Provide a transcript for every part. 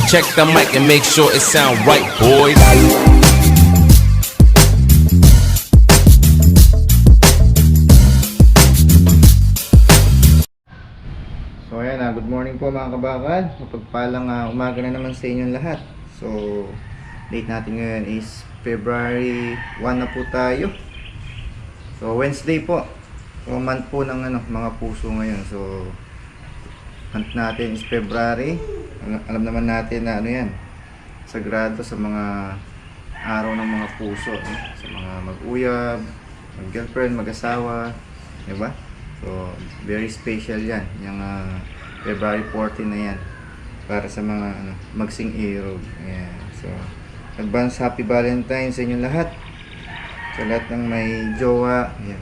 Check the mic and make sure it sound right, boys. So ayan good morning po mga kabakal. Mapagpalang umaga na naman sa inyong lahat. So date natin ngayon is February 1 na po tayo. So Wednesday po. So month po ng mga puso ngayon. So month natin is February. Alam naman natin na yan, sagrado sa mga araw ng mga puso, sa mga mag-uyab, mag-girlfriend, mag-asawa, diba? So very special yan, yung February 14 na yan, para sa mga magsing irog. Ayan. So advance happy Valentine's sa inyo lahat, sa lahat ng may jowa, ayan,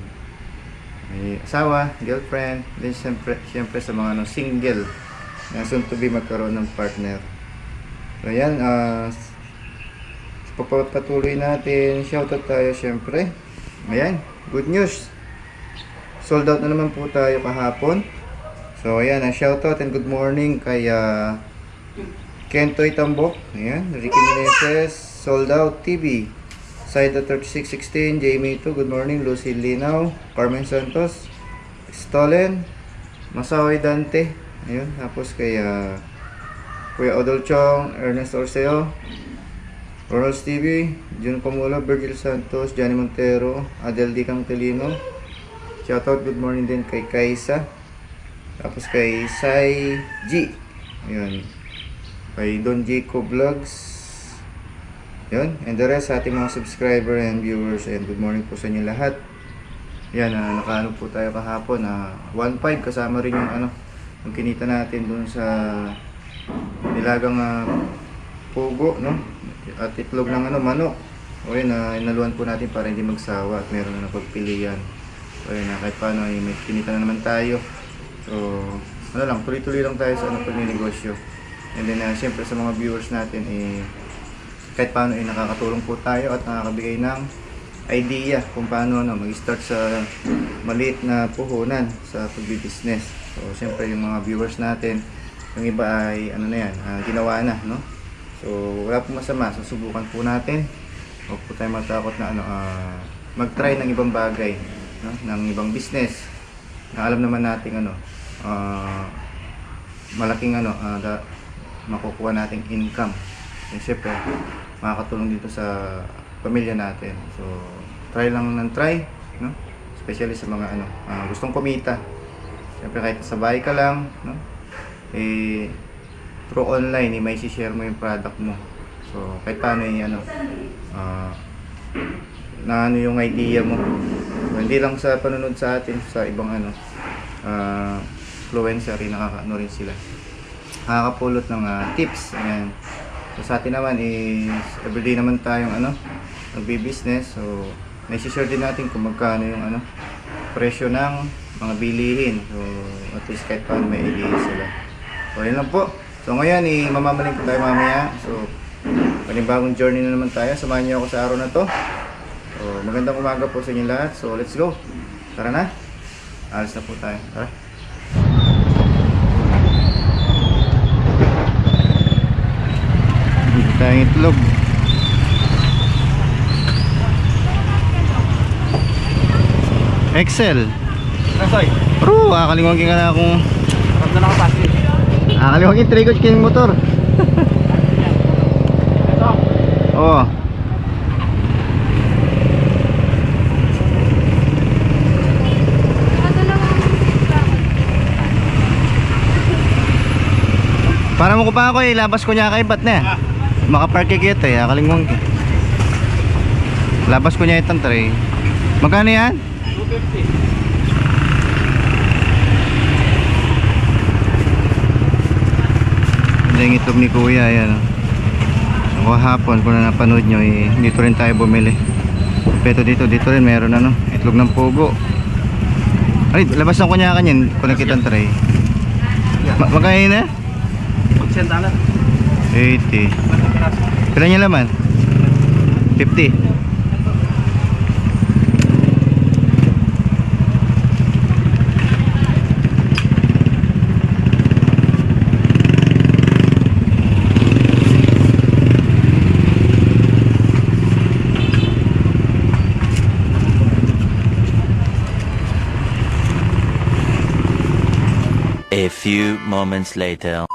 may asawa, girlfriend, then syempre sa mga single na soon to be magkaroon ng partner. So ayan, papatuloy natin, shoutout tayo syempre. Ayan, good news, sold out na naman po tayo kahapon. So ayan, shoutout and good morning kay Kentoy Tambok, ayan, Ricky Meneses, sold out TV, Saida 3616, Jamie 2, good morning, Lucy Linaw, Carmen Santos, Stolen, Masaway Dante, ayun, tapos kay Kuya Odol Chong, Ernest Orseo, Ronald's TV, Jun Pamulo, Virgil Santos, Johnny Montero, Adel D. Cangtelino, shoutout good morning din kay Kaisa, tapos kay Sai G, ayun, kay Don Jacob Vlogs, yun, and the rest sa ating mga subscriber and viewers, and good morning po sa inyo lahat. Yan, nakaano po tayo kahapon, 1.5 kasama rin yung yung kinita natin dun sa nilagang pugo, no? At itlog ng manok. O yun, inaluan po natin para hindi magsawa at meron na pagpilian. So yun, kahit paano may kinita na naman tayo. So tuloy-tuloy lang tayo sa pagninegosyo. And then siyempre sa mga viewers natin, kahit paano nakakatulong po tayo at nakakabigay ng idea kung paano mag-start sa maliit na puhunan sa pagbi-business. So siyempre yung mga viewers natin, yung iba ay ginawa na, no? So wala po masama, susubukan po natin. Huwag po tayo matakot na mag-try ng ibang bagay, no? Ng ibang business na alam naman natin malaking makukuha nating income. And siyempre makakatulong dito sa pamilya natin. So try lang ng try, no? Especially sa mga gustong kumita. Siyempre kahit sa bahay ka lang, no? Through online, may share mo yung product mo. So kahit paano yung idea mo. So, hindi lang sa panunod sa atin, sa ibang influencer, nakakaano rin sila. Nakakapulot ng tips. Ayan. So sa atin naman is everyday naman tayong nagbi-business. So may share din natin kung magkano yung presyo ng mga bilihin. So at least kahit paano may idea sila. So yun lang po. So ngayon mamamaling po tayo mamaya. So panibagong journey na naman tayo. Samahan niyo ako sa araw na to. So magandang umaga po sa inyo lahat. So let's go. Tara na. Alis na po tayo. Tara. Dito tayong itlog. Excel. Nasoy. Bro, akalimagin ka na akong Ramdam na kapasi. akalimagin trigger king motor. Ito. Oo. Para mo ko pa ako labas ko niya kay bat na. Makapark kit akalimagin. Labas ko niya itong tray. Magkano yan? 250. Yung itlog ni kuya, ayan. So, hapon kung napanood nyo, dito rin tayo bumili. Pero dito rin meron itlog ng pugo. Ay, labas ng kunya kanyan kung nakita ang tray. Magkain na? 80 na. 80. Pila niya laman? 50. few moments later.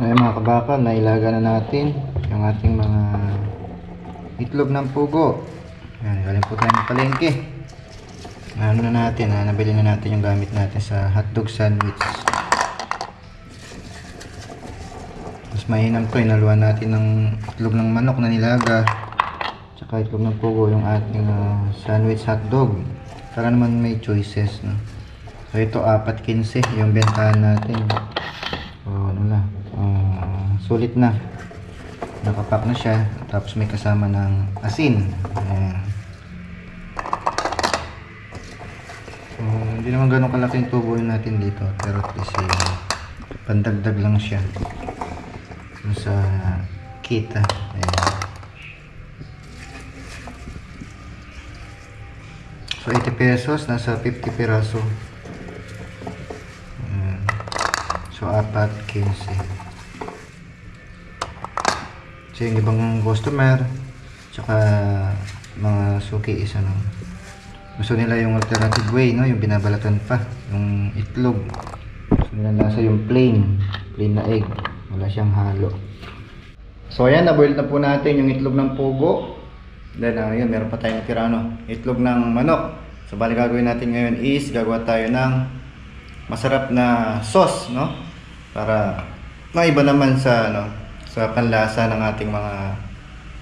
Ngayon mga kabakal, nailaga na natin yung ating mga itlog ng pugo. Ayan, galing po tayo ng palengke. Ano na natin, nabili na natin yung gamit natin sa hotdog sandwich. Mas mainam to, inaluan natin ng itlog ng manok na nilaga. Tsaka itlog ng pugo yung ating sandwich hotdog. Para naman may choices, no? So ito 4.15 yung bentahan natin. So ano na, sulit na. Nakapack na siya. Tapos may kasama ng asin. Ayan. So hindi naman ganun kalaking tubo yun natin dito. Pero at least pandagdag lang siya sa kita. Ayan. So 80 pesos, nasa 50 piraso. Ayan. So 4.15. So yung ibang customer tsaka mga suki is ano, gusto nila yung alternative way, no? Yung binabalatan pa yung itlog. Gusto nila nasa yung plain na egg, wala siyang halo. So ayan, na-boil na po natin yung itlog ng pugo. Then yun, meron pa tayong natira, no? Itlog ng manok. So bali gagawin natin ngayon is gagawa tayo ng masarap na sauce, no? Para maiba naman sa ano, sa panlasa ng ating mga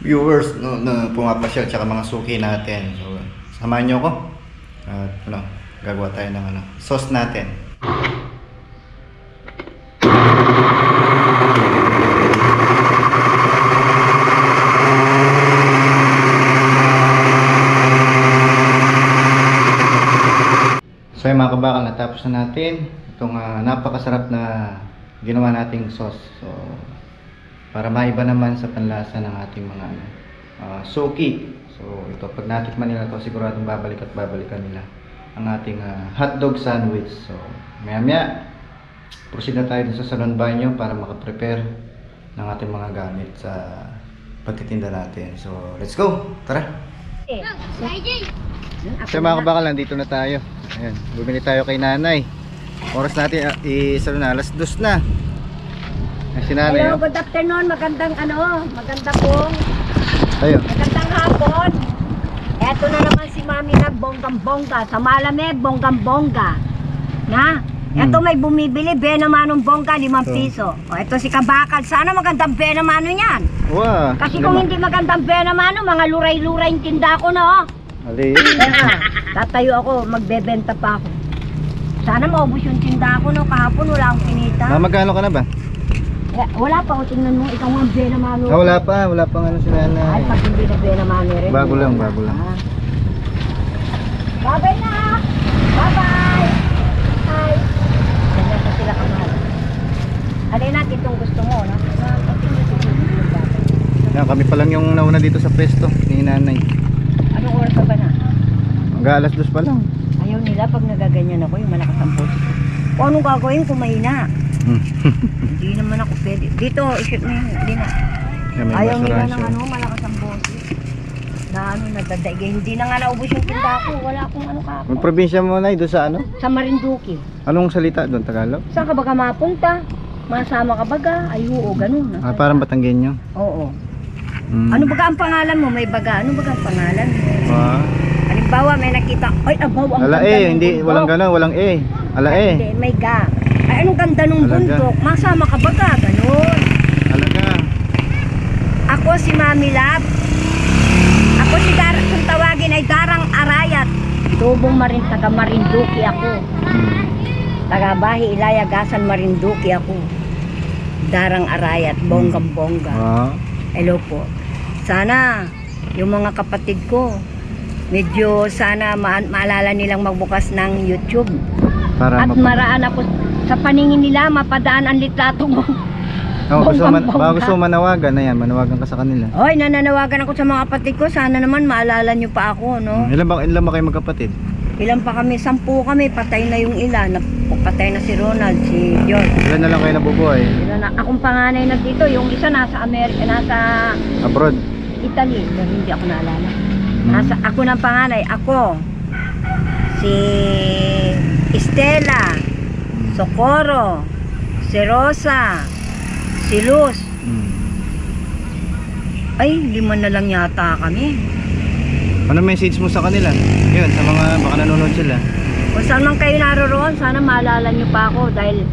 viewers, no, na pumapasyal tsaka mga suki natin. So samahan niyo ako. At ano, gagawa tayo ng ano, sauce natin. So yung mga kabakal, natapos na natin itong napakasarap na ginawa nating sauce. So para maiba naman sa panlasa ng ating mga suki. So ito, pag natikman nila ito, siguradong babalik at babalikan nila ang ating hotdog sandwich. So maya maya proceed na tayo dun sa salon banyo para makaprepare ng ating mga gamit sa pagtitinda natin. So let's go, tara. So mga kabakal, nandito na tayo. Ayan, bumili tayo kay nanay. Oras natin na, alas 2 na. Ay, si nanay. Hello, good afternoon. Magandang pong. Tayo. Magandang hapon. Eto na naman si Mami na bonggang-bongga. Sa malamig, bonggang-bongga. Na? Eto may bumibili, benamanong bongga, 5 piso. O, eto si Kabakal. Sana magandang benamano niyan. Wow. Kasi kung hindi magandang benamano, mga luray-luray yung tinda ko, no? Ali. Tatayo ako, magbebenta pa ako. Sana maubos yung tinda ko, no? Kahapon wala akong kinita. Magkano ka na ba? Wala pa, o tingnan mo, ikaw nga benamano. Wala pa ano si nanay. Ay, pag hindi na benamano rin. Bago lang. Bye-bye na! Bye-bye! Hi! Ganyan pa sila kamahal. Alin natin itong gusto mo, no? Yan, kami pa lang yung nauna dito sa presto ni nanay. Anong oras ka ba na? Alas 2 pa lang. Ayaw nila pag nagaganyan ako, yung malakas ang puso ko. O anong gagawin kung mahina? Hindi naman ako pwede. Dito, isip mo yun. Hindi na. Yan, may Ayaw nila basuransya. ng ano, malakas ang boses. Na ano, nadadaig. Hindi na nga naubos yung tinda ko. Wala akong ano ka. Ang probinsya mo na doon sa ano? Sa Marinduque. Anong salita doon, Tagalog? Saan ka baga mapunta? Masama ka baga? Ay, oo, ganun. Parang Batanggenyo. Oo. Ano baga ang pangalan mo? May baga. Ano baga ang pangalan mo? Halimbawa, may nakita. Ay, abaw, ang Ala ganda ng hindi, bundok. walang gano'n, walang Ala Hindi, may ga. Ay, anong ganda nung Alaga. bundok? Masama ka baga? Ganun. Alaga. Ako si Mami Lab. Ako si kung tawagin ay Darang Arayat. Tubong taga Marinduque ako. Taga Bahi Ilaya Gasan Marinduque ako. Darang Arayat, bonggang-bongga. Hello po. Sana yung mga kapatid ko medyo sana maalala nilang magbukas ng YouTube. Para At maraan ako sa paningin nila, mapadaan ang litrato mo. gusto manawagan na yan, manawagan ka sa kanila. Hoy, nananawagan ako sa mga kapatid ko. Sana naman maalala nyo pa ako, no? Ilan ba kayo magkapatid? Ilan pa kami? 10 kami. Patay na yung ilan. Patay na si Ronald, si George. Ilan na lang kayo nabubuhay? Ilan na? Akong panganay na dito. Yung isa nasa Amerika, nasa Abroad? Italy. Pero hindi ako naalala. Ako ng panganay. Ako. Si Estela. Socorro, si Rosa, si Luz. Ay, 5 na lang yata kami. Ano message mo sa kanila? Yun, sa mga baka nanonood sila. Kung saan man kayo naroroon, sana maalala nyo pa ako dahil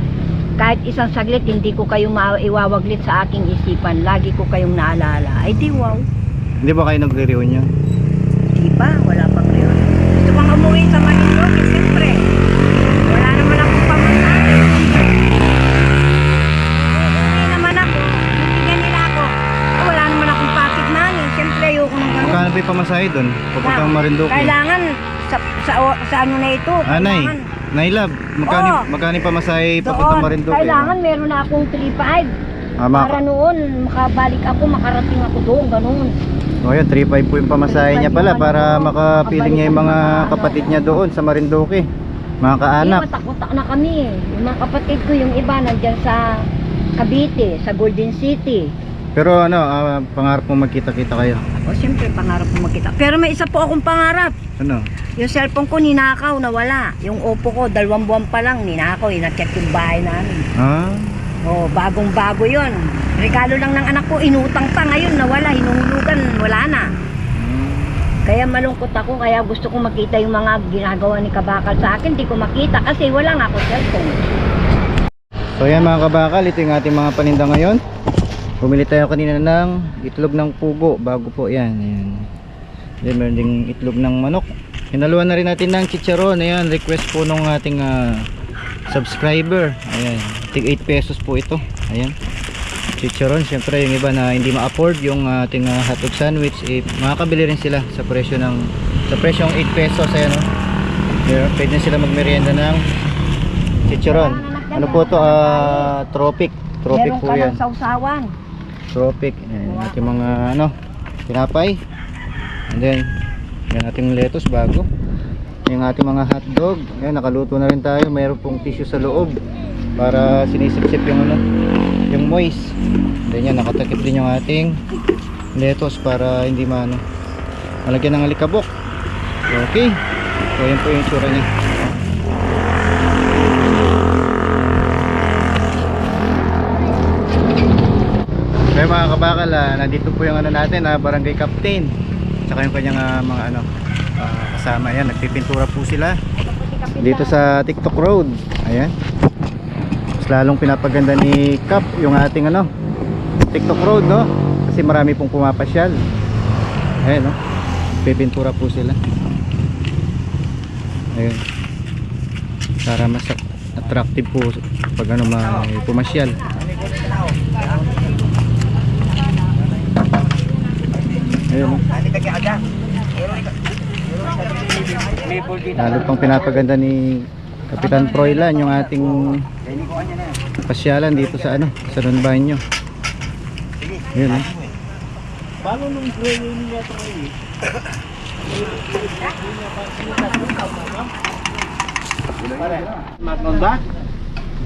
kahit isang saglit hindi ko kayo iwawaglit sa aking isipan. Lagi ko kayong naalala. Ay di wow. Hindi ba kayo nagre-reunion? Di ba? Wala pang yun. Gusto kong umuwi sa Marinduque, siyempre. Wala naman akong pamasahe. Umuwi naman ako. Bibigyan nila ako. Wala naman akong pocket money. Siyempre ayoko nang ganun. Magkano ba yung pamasahe doon? Papuntang Marinduque. Kailangan sa ano na ito. Nay, kailangan- Nailab, Oo. magkano yung pamasahe papuntang Doon, Marinduque? kailangan meron na akong 3.5. Para noon, makabalik ako, makarating ako doon, ganun. O yun, 3.5 po yung pamasahe niya pala para makapiling niya yung mga kapatid niya doon sa Marinduque. Mga kaanak. Matak-matak na kami eh. Yung mga kapatid ko, yung iba nandyan sa Cavite, sa Golden City. Pero ano, pangarap mo magkita-kita kayo? O siyempre, pangarap ko magkita. Pero may isa po akong pangarap. Ano? Yung cellphone ko ninakaw, nawala. Yung Oppo ko, 2 buwan pa lang, ninakaw, inacheck yung bahay namin. Ah? Oh, bagong-bago yon. Regalo lang ng anak ko, inutang pa ngayon, nawala, hinuhulugan, wala na. Kaya malungkot ako, kaya gusto ko makita yung mga ginagawa ni Kabakal sa akin. Di ko makita kasi wala nga ako cellphone. So yan mga kabakal, ito yung ating mga paninda ngayon. Bumili tayo kanina ng itlog ng pugo, bago po yan. Ayan. Then meron ding itlog ng manok. Hinaluan na rin natin ng chicharon. Ayan, request po nung ating subscriber. Ayan, tig 8 pesos po ito. Ayan, chicharon. Siyempre yung iba na hindi ma-afford yung ating hotdog sandwich, makakabili rin sila sa presyo ng presyong 8 pesos. Ayan, no? Pwede na sila magmerienda ng chicharon. Ano po to? Tropic po Meron ka yan. ng sausawan. Tropic. Ayan, ating mga tinapay. And then yan ating lettuce bago. Yung ating mga hotdog. Ayan, nakaluto na rin tayo. Mayroon pong tissue sa loob para sinisip-sip yung yung moist. And then yan, nakatakip din yung ating lettuce para hindi malagyan ng alikabok. Okay. So yan po yung tsura niya. Kaya mga kabakal, nandito po yung natin, barangay captain. Tsaka yung kanyang mga kasama. Ayan, nagpipintura po sila dito sa TikTok Road. Ayan. Mas lalong pinapaganda ni Cap yung ating TikTok Road, no? Kasi marami pong pumapasyal. Ayan, no? Pipintura po sila. Ayan. Para mas attractive po pag may pumasyal. Ayun, no? Lalo pang pinapaganda ni Kapitan Froilan yung ating pasyalan dito sa sa Don Baño. Ayun, no?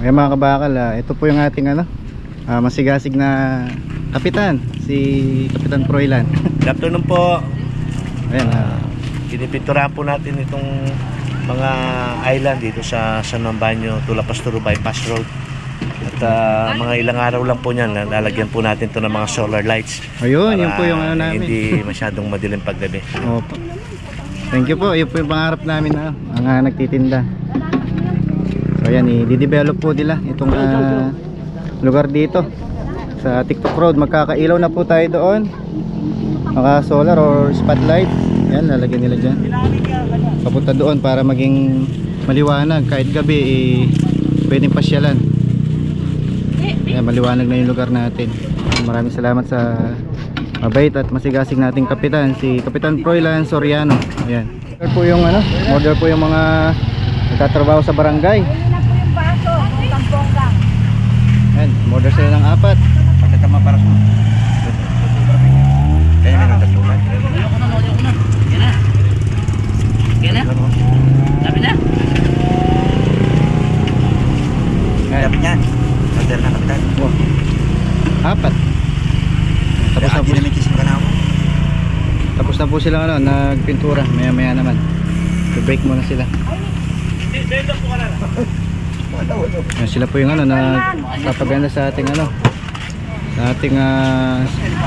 Ay mga kabakal, ito po yung ating masigasig na kapitan, si Kapitan Froilan. Good afternoon po. Ayan, Pinipinturahan po natin itong mga island dito sa San Juan Baño, Tula Pasturo Bypass Road. At mga ilang araw lang po niyan, lalagyan po natin ito ng mga solar lights. ayun, para yun po yung namin. hindi masyadong madilim paggabi. Opo. Thank you po, yun po yung pangarap namin ang nagtitinda. So ayan, i-develop po nila itong lugar dito sa TikTok Road. Magkakailaw na po tayo doon, maka solar or spotlight. Yan, lalagyan nila dyan papunta doon para maging maliwanag. Kahit gabi pwedeng pasyalan. Yan, maliwanag na yung lugar natin. Maraming salamat sa mabait at masigasig nating kapitan, si Kapitan Froilan Soriano. Ayan, order po yung order po yung mga nagtatrabaho sa barangay. Ayun na po yung baso, bonggang-bonggang. Ayan, order sila ng 4. Pagkatama para sa kaya meron tatlunan. Dapat niyan. Order na kapitan. 4. Tapos na po sila nagpintura. Maya maya naman i-break muna sila. Yan, sila po yung ano na papaganda sa ating ano, sa ating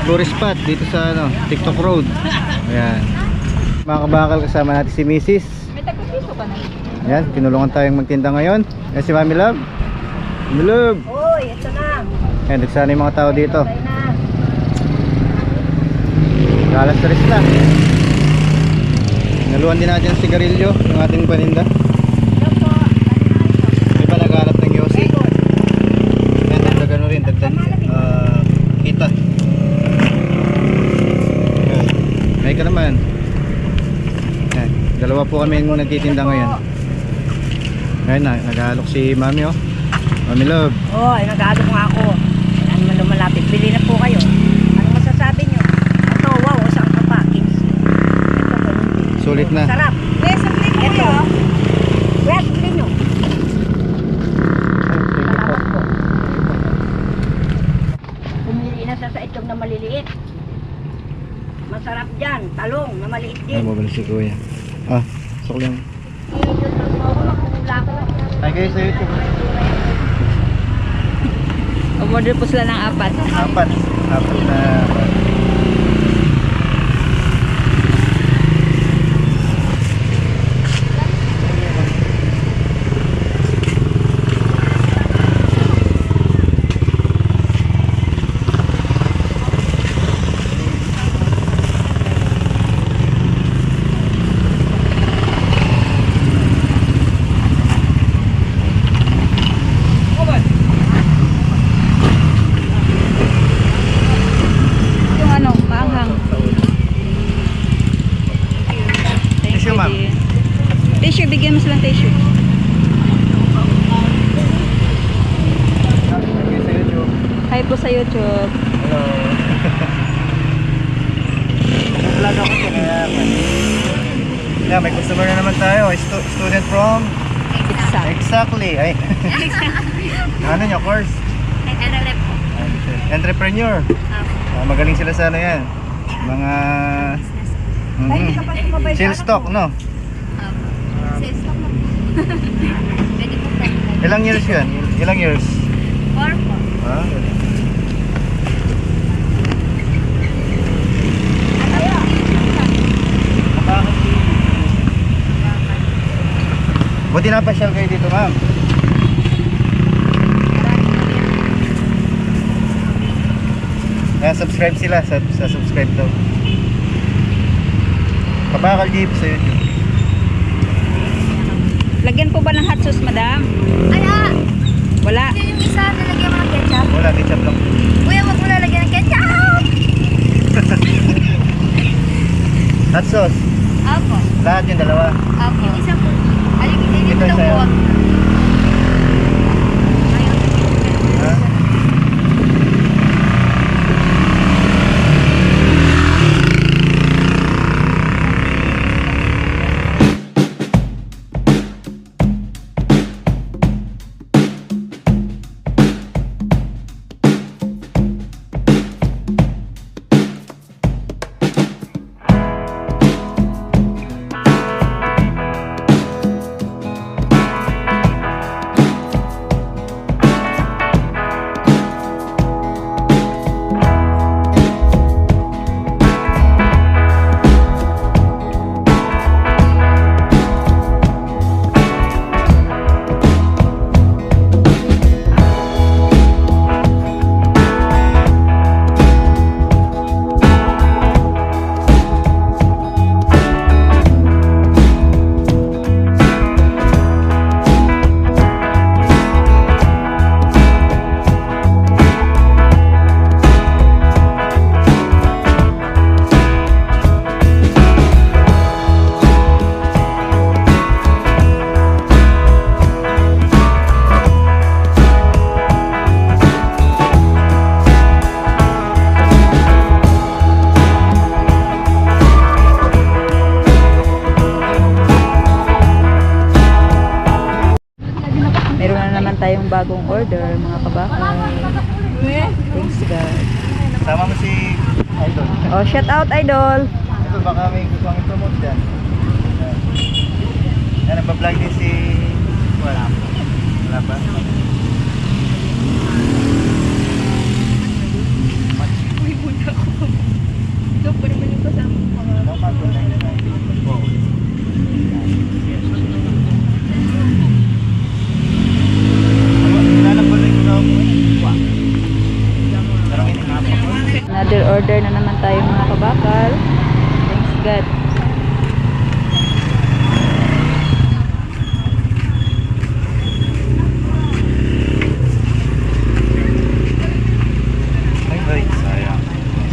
tourist spot dito sa ano, TikTok Road. Ayan. Mga kabakal, kasama natin si Mrs. Ayan, tinulungan tayong magtinda ngayon. Ayan si Mami Love. Mami Love. Uy, ito na. Ayan, nagsana yung mga tao dito. Tayo na. Kalas stress na. Naluan din natin ang sigarilyo, yung ating paninda. May pa naghanap ng yosi. Ayan, dagdag ano rin, dagdag kita. Ayan, may ka naman. Ayan, dalawa po kami yung nagtitinda ngayon. Ayan na, naghalok si Mami, oh. Mami Love. Uy, nag-aalok nga ako. Ano man lumalapit, bili na po kayo. Ano masasabi nyo? Ito, wow, isang kapakins. Ito po, hindi. Sulit na. Sarap. Yes, ang play mo kayo. Yes, play nyo. Salamat po. Pumili na sa itlog na maliliit. Masarap dyan. Talong na maliit Ay, din. mabalik si Kuya. Ah, sukli lang. Iyot lang po ako. Makukulak ko. Hi guys, sa YouTube. Umorder po sila ng 4. Apat na. Yung ano, maanghang. Tissue, ma'am. Tissue, bigyan mo silang tissue. Hi sa YouTube. Hi po sa YouTube. Hello. Vlog ako siya kaya. Yeah, may customer na naman tayo. Student from exactly. Ay. Ano niya course? Entrepreneur. Magaling sila sa ano yan. Mga sales stock, no? Ilang years yan? Ilang years? 4 po. Ah, buti napasyal kayo dito, ma'am. Subscribe sila sa subscribe daw. Kabakal Jeep sa YouTube. Lagyan po ba ng hot sauce, madam? Ala! Wala. Yung isa nalagyan mo ng ketchup. Wala, ketchup lang. Kuya, wag mo lalagyan ng ketchup! Hot sauce. Apo. Lahat yung dalawa. Apo. Yung isa po. Ayun, Ito ito daw sa'yo. po. Ha? tayong bagong order, mga kabakay. Thanks God. Sama mo si Idol. Oh, shout out Idol. Ito baka may gusto kang i-promote dyan. Yan, nagpa-vlog din si... Wala harapan. Ito pa naman yung kasama ko mga Another order na naman tayo mga kabakal. Thanks God. Ay, sayang.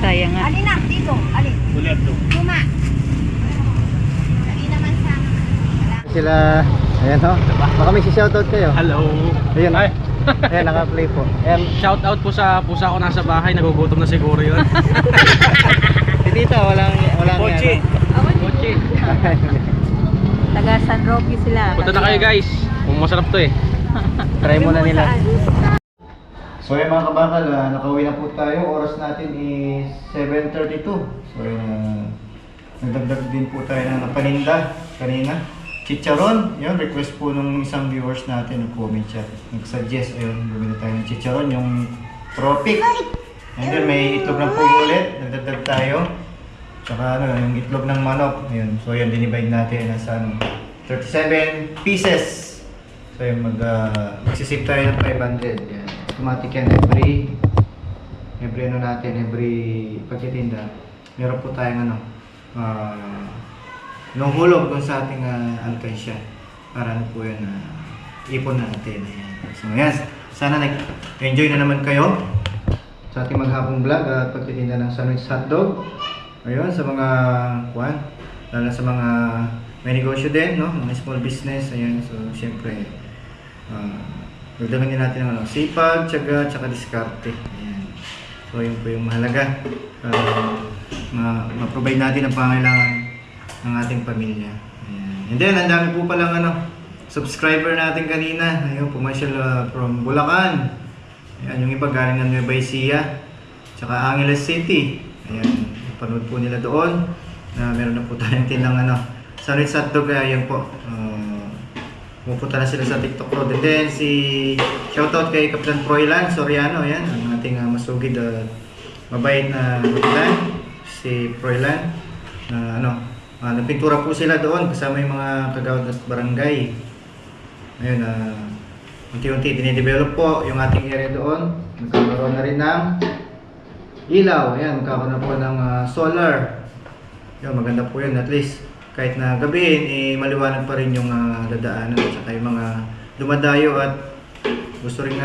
Sayang nga. Alin na, dito. Alin. Ulit to. Luma. Lagi naman sa... Sila, ayan ho. Baka may si-shoutout kayo. Hello. Ayun, Ay. ayan, naka-play po. Ayan, Shout out po sa pusa ko nasa bahay, nagugutom na siguro yun. si Tita, walang Pochi. Pochi. Taga San Roque sila. Punta na kayo guys. Masarap to eh. Try muna nila. So yun mga kabakal, nakauwi na po tayo. Oras natin is 7:32. So yun, nagdagdag din po tayo ng paninda kanina. Chicharon, yun, request po nung isang viewers natin, nag-comment siya. Nag-suggest, ayun, bumili tayo ng chicharon, yung tropic. And then may itlog ng pugo ulit, nagdagdag tayo. Tsaka ano, yung itlog ng manok, ayun. So yun, dinivide natin nasa 37 pieces. So yun, magsisip tayo ng 500. Yan. Automatic yan every ano natin, every pagtitinda. Meron po tayong ano, nungulog dun sa ating alkansya. Para ano po yun, ipon natin. Ayan. So yan, sana nag-enjoy na naman kayo sa ating maghapong vlog at pagtitinda ng sandwich hotdog. Ayun, sa mga kuwan, lalo sa mga may negosyo din, no? Mga small business, ayan. So, siyempre, dagdagan din natin ng ano, sipag, tiyaga, tsaka diskarte. Ayan. So, yun po yung mahalaga. Ma-provide natin ang pangailangan ng ating pamilya. Ayan. And then, ang dami po palang ano, subscriber natin kanina. Ayun, pumasyal from Bulacan. Ayan, yung iba galing ng Nueva Ecija, tsaka Angeles City. Ayan, panood po nila doon. Meron na po tayong tinang ano, sandwich hotdog, kaya yan po. Pupunta na sila sa TikTok Road. And then, shoutout kay Kapitan Froilan Soriano. Ayan, ang ating masugid at mabait na kapitan, si Froilan. Nagpintura po sila doon kasama yung mga kagawad at barangay. Ayun, unti-unti dinidevelop po yung ating area doon. Magkakaroon na rin ng ilaw. Ayan, magkakaroon na po ng solar. Yun, maganda po yun. At least, kahit na gabihin, maliwanag pa rin yung dadaanan at saka yung mga dumadayo at gusto rin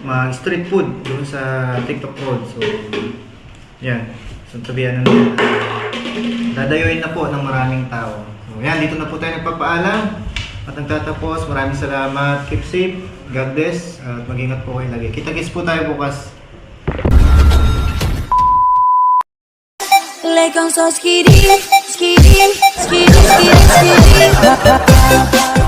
mag-street food doon sa TikTok Road. So, yan. So, tabihan na nila. Dadayuin na po ng maraming tao. So, yan. Dito na po tayo nagpapaalam. At nagtatapos. Maraming salamat. Keep safe. God bless. At mag-ingat po kayo lagi. Kita-kits po tayo bukas. Like on so skitty, skitty, skitty, skitty, skitty.